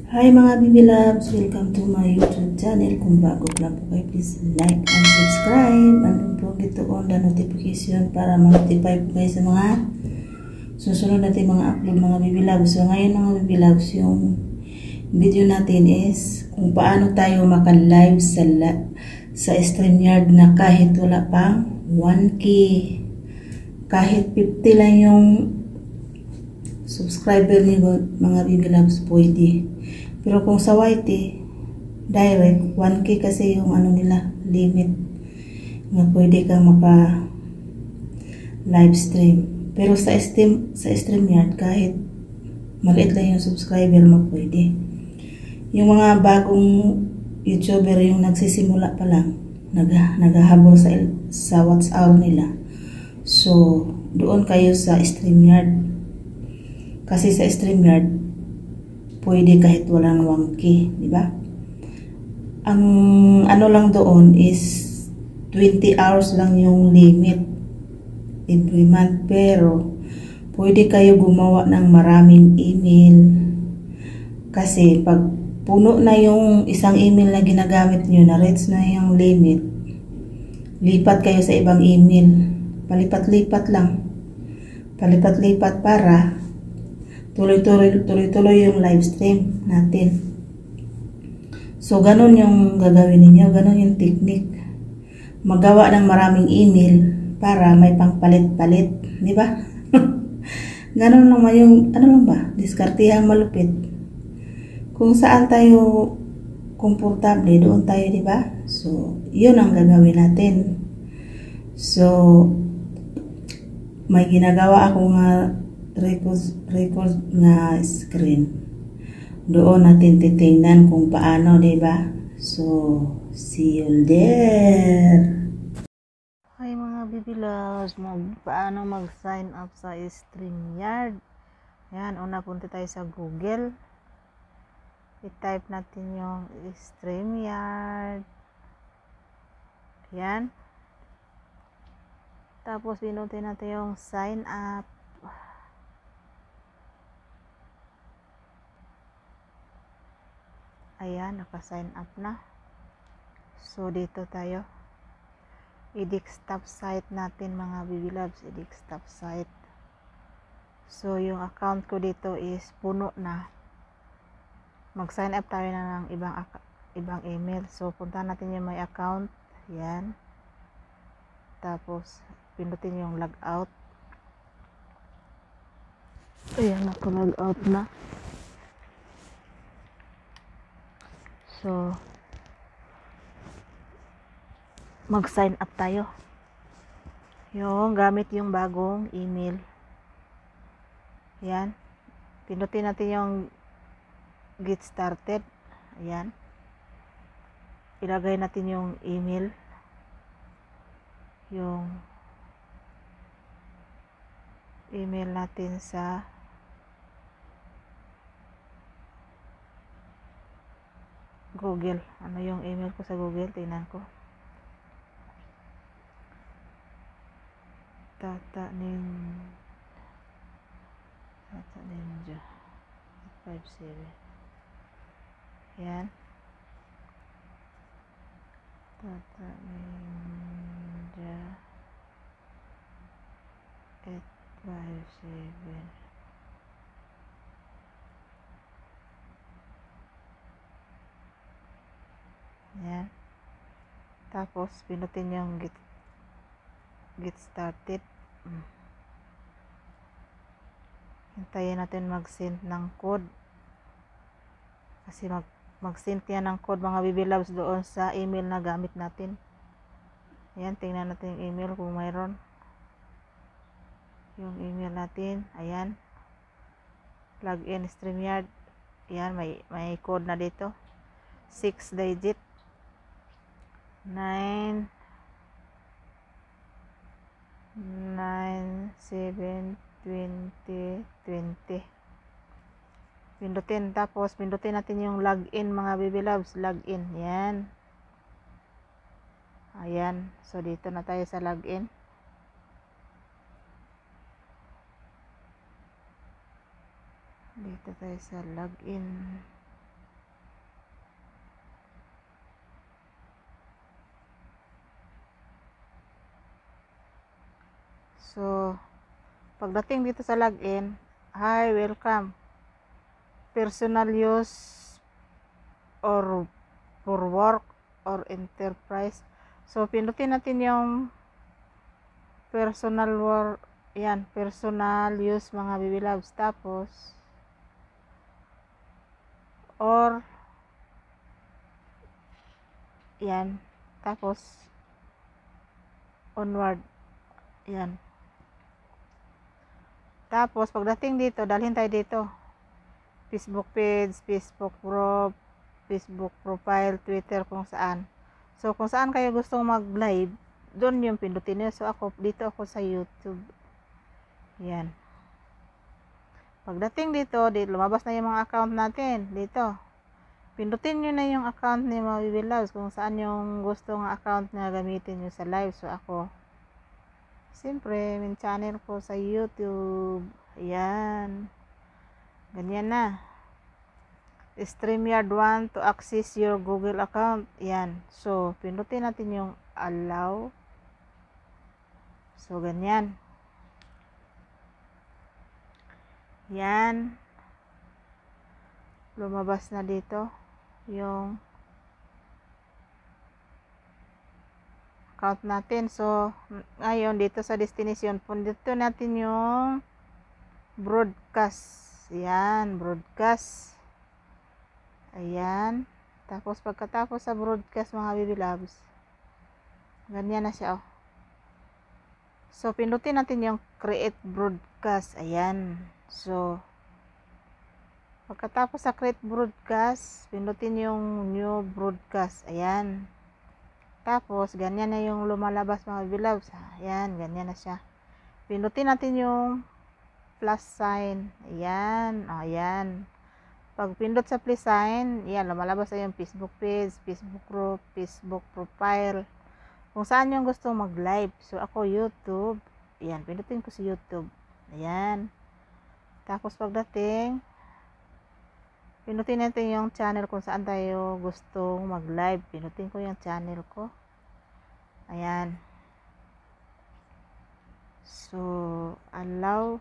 Hi mga baby loves! Welcome to my YouTube channel. Kung bago pa lang po kayo, please like and subscribe. And don't forget to on the notification para ma-notify po kayo sa mga susunod natin mga upload mga baby loves. So ngayon mga baby loves, yung video natin is kung paano tayo maka-live sa StreamYard na kahit wala pang 1K. Kahit 50 lang yung subscriber niyo mga baby loves, pwede. Pero kung sa YT direct 1K kasi yung ano nila limit na pwede kang maka live stream. Pero sa StreamYard kahit maliit lang yung subscriber mo, pwede. Yung mga bagong YouTuber yung nagsisimula pa lang, naghahabol sa WhatsApp nila, so doon kayo sa StreamYard. Kasi sa StreamYard pwede kahit walang 1K, di ba? Ang ano lang doon is 20 hours lang yung limit every month, pero pwede kayo gumawa ng maraming email. Kasi pag puno na yung isang email na ginagamit nyo, na reach na yung limit, lipat kayo sa ibang email. Palipat-lipat lang. Palipat-lipat para tuloy-tuloy yung live stream natin. So, ganun yung gagawin ninyo. Ganun yung technique. Magawa ng maraming email para may pangpalit-palit. Di ba? Ganun naman yung, ano lang ba? Diskartihang malupit. Kung saan tayo komportable, doon tayo, di ba? So, yun ang gagawin natin. So, may ginagawa ako nga record nga screen. Doon natin titingnan kung paano, diba? So, see you there! Hi mga baby loves, paano mag-sign up sa StreamYard? Yan, una punta tayo sa Google. I-type natin yung StreamYard. Yan. Tapos, pinutin natin yung sign up. Ayan, naka-sign up na. So, dito tayo. I-desktop site natin mga baby loves. I-desktop site. So, yung account ko dito is puno na. Mag-sign up tayo na ng ibang email. So, punta natin yung my account. Ayan. Tapos, pinutin yung logout. Ayan, naka-logout na. So, mag-sign up tayo. Yung gamit yung bagong email. Ayan. Pinutin natin yung get started. Ayan. Ilagay natin yung email. Yung email natin sa Google. Ano yung email ko sa Google? Tingnan ko. Tata Ninja 57. Yan. Tata Ninja 857. Yan. Tapos, pinutin yung get started. Hintayin natin mag-send ng code. Kasi mag-send yan ng code mga baby loves doon sa email na gamit natin. Ayan, tingnan natin yung email kung mayroon. Yung email natin, ayan. Login StreamYard. Ayan, may code na dito. 6 digit. 9 7 20 20. Pindutin, tapos pindutin natin yung login mga baby loves. Login, yan. Ayan, so dito na tayo sa login. Dito tayo sa login. So, pagdating dito sa login, hi, welcome. Personal use or for work or enterprise. So, pindutin natin yung personal work. Yan, personal use mga baby loves. Tapos, or, yan. Tapos, onward. Yan. Tapos, pagdating dito, dalhin tayo dito. Facebook page, Facebook group, Facebook profile, Twitter, kung saan. So, kung saan kayo gustong mag-live, doon yung pindutin nyo. So, dito ako sa YouTube. Yan. Pagdating dito, lumabas na yung mga account natin. Dito. Pindutin nyo na yung account ni mga baby loves kung saan yung gustong account na gamitin nyo sa live. So, ako, siyempre, may channel ko sa YouTube. Ayan. Ganyan na. StreamYard 1 to access your Google account. Ayan. So, pindutin natin yung allow. So, ganyan. Yan. Lumabas na dito yung account natin. So, ngayon dito sa destination, pindutin natin yung broadcast. Yan, broadcast. Ayan. Tapos, pagkatapos sa broadcast, mga baby loves, ganyan na siya, oh. So, pindutin natin yung create broadcast. Ayan. So, pagkatapos sa create broadcast, pindutin yung new broadcast. Ayan. Tapos, ganyan na yung lumalabas, mga baby loves. Ayan, ganyan na siya. Pindutin natin yung plus sign. Ayan. Ayan. Pag pindot sa plus sign, ayan, lumalabas na yung Facebook page, Facebook group, Facebook profile. Kung saan yung gusto mag-live. So, ako YouTube. Ayan, pindutin ko sa YouTube. Ayan. Tapos, pagdating, pindutin natin yung channel kung saan tayo gustong mag-live. Pindutin ko yung channel ko. Ayan. So, allow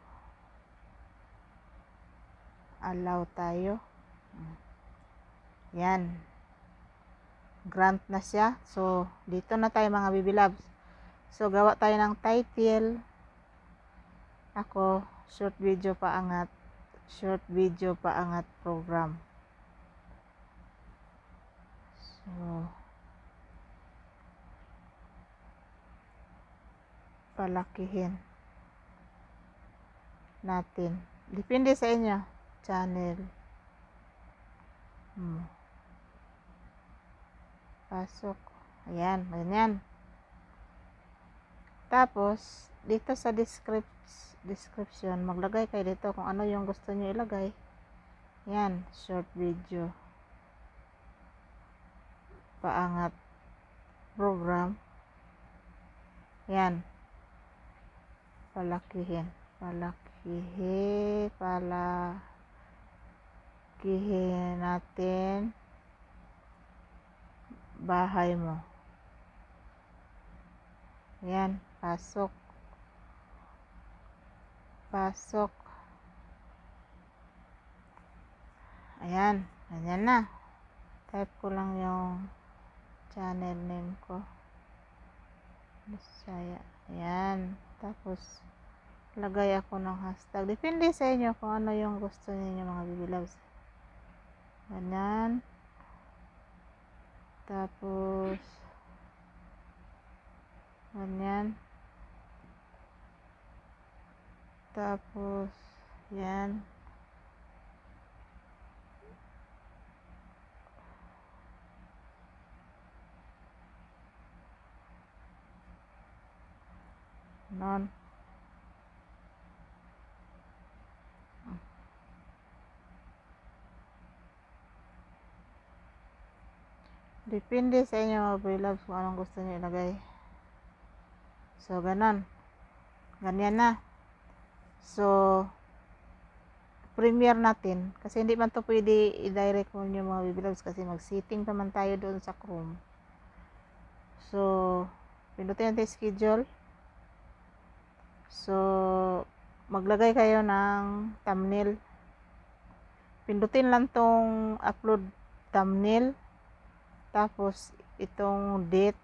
tayo. Ayan. Grant na siya. So, dito na tayo, mga baby loves. So, gawa tayo ng title. Ako, short video paangat program. So, palakihin natin. Depende sa inyo. Channel. Pasok. Ayan, ganyan. Tapos, dito sa description, maglagay kayo dito kung ano yung gusto nyo ilagay. Yan, short video paangat program. Yan. Palakihin natin bahay mo. Yan, pasok. Ayan, ganyan na. Type ko lang yung channel name ko. Bisaya. Ayan. Tapos, lagay ako ng hashtag. Depende sa inyo kung ano yung gusto niyo, mga baby loves. Ganyan. Tapos, ganyan. Tapos, yan. Non. Depende sa inyo, mga baby loves, kung anong gusto niyo ilagay. So, ganon. Ganyan na. So, premiere natin. Kasi hindi man to pwede i-direct mo yung mga baby loves kasi mag-setting naman tayo doon sa Chrome. So, pindutin natin schedule. So, maglagay kayo ng thumbnail. Pindutin lang tong upload thumbnail. Tapos, itong date.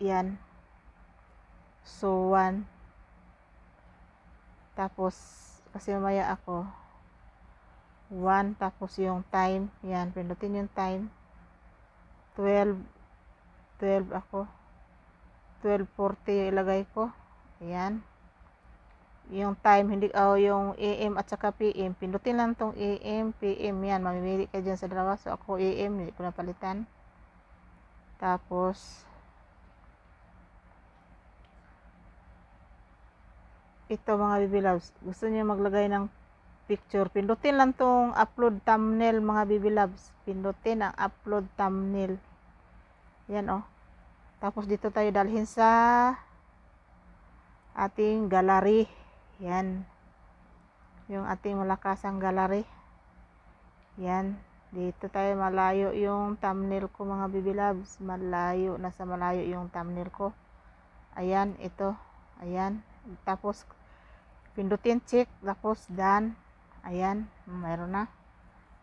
Yan. So, 1. Tapos, kasi mamaya ako. 1. Tapos, yung time. Yan. Pindutin yung time. 12 ako. 12:40 ilagay ko. Ayan. Yung time, hindi, yung AM at saka PM. Pindutin lang tong AM, PM. Yan, mamimili ka dyan sa dalawa. So, ako AM, hindi ko napalitan. Tapos, ito mga baby loves. Gusto niyo maglagay ng picture. Pindutin lang tong upload thumbnail mga baby loves. Pindutin ang upload thumbnail. Yan Tapos dito tayo dalhin sa ating gallery. Yan. Yung ating malakasang gallery. Yan. Dito tayo malayo yung thumbnail ko mga baby loves. Malayo. Nasa malayo yung thumbnail ko. Ayan. Ito. Ayan. Tapos pindutin check. Tapos done. Ayan. Mayroon na.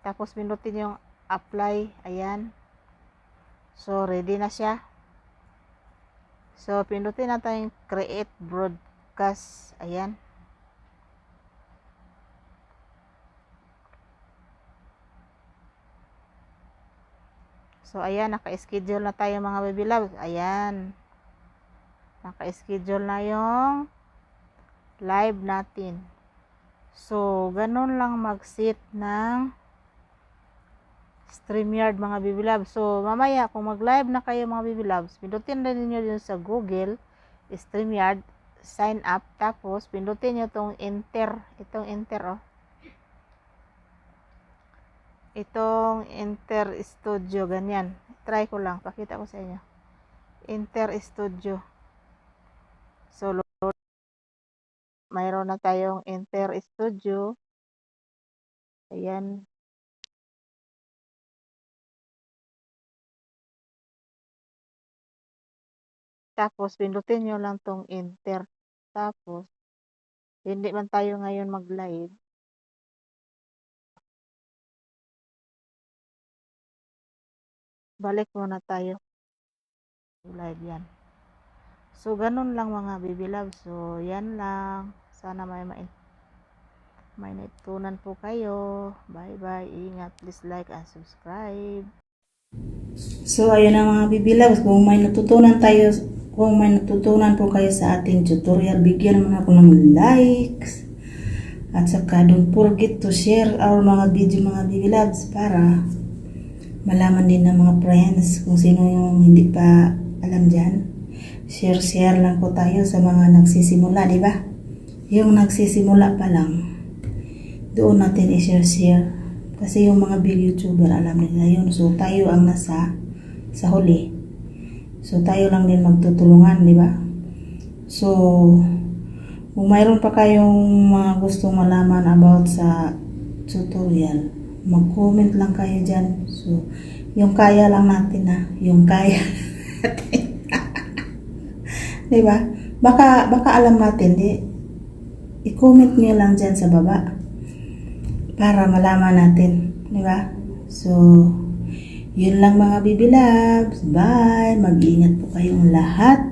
Tapos pindutin yung apply. Ayan. So ready na siya. So pindutin natin yung create broadcast. Ayan. So, ayan, naka-schedule na tayo mga baby loves. Ayan. Naka-schedule na yung live natin. So, ganun lang mag-set ng StreamYard mga baby loves. So, mamaya, kung mag-live na kayo mga baby loves, pindutin na ninyo dun sa Google, StreamYard, sign up, tapos, pindutin nyo itong enter. Itong enter, Itong Enter Studio, ganyan. Try ko lang, pakita ko sa inyo. Enter Studio. So, mayroon na tayong Enter Studio. Ayan. Tapos, pindutin nyo lang tong Enter. Tapos, hindi man tayo ngayon mag-live. Balik muna tayo. Live yan. So, ganun lang mga baby love. So, yan lang. Sana may natutunan po kayo. Bye-bye. Ingat. Please like and subscribe. So, ayun na mga baby loves. Kung may natutunan po kayo sa ating tutorial, bigyan naman ako ng likes. At saka, don't forget to share our mga video mga baby loves para malaman din ng mga friends kung sino yung hindi pa alam dyan. Share lang po tayo sa mga nagsisimula, di ba? Yung nagsisimula pa lang, doon natin i-share. Kasi yung mga big YouTuber, alam nila yun. So, tayo ang nasa sa huli. So, tayo lang din magtutulungan, di ba? So, kung mayroon pa kayong mga gustong malaman about sa tutorial, mag-comment lang kayo dyan. So, yung kaya lang natin yung kaya natin. Diba? Baka alam natin, i-comment nyo lang dyan sa baba para malaman natin. Diba? So, yun lang mga baby loves. Bye! Mag-ingat po kayong lahat.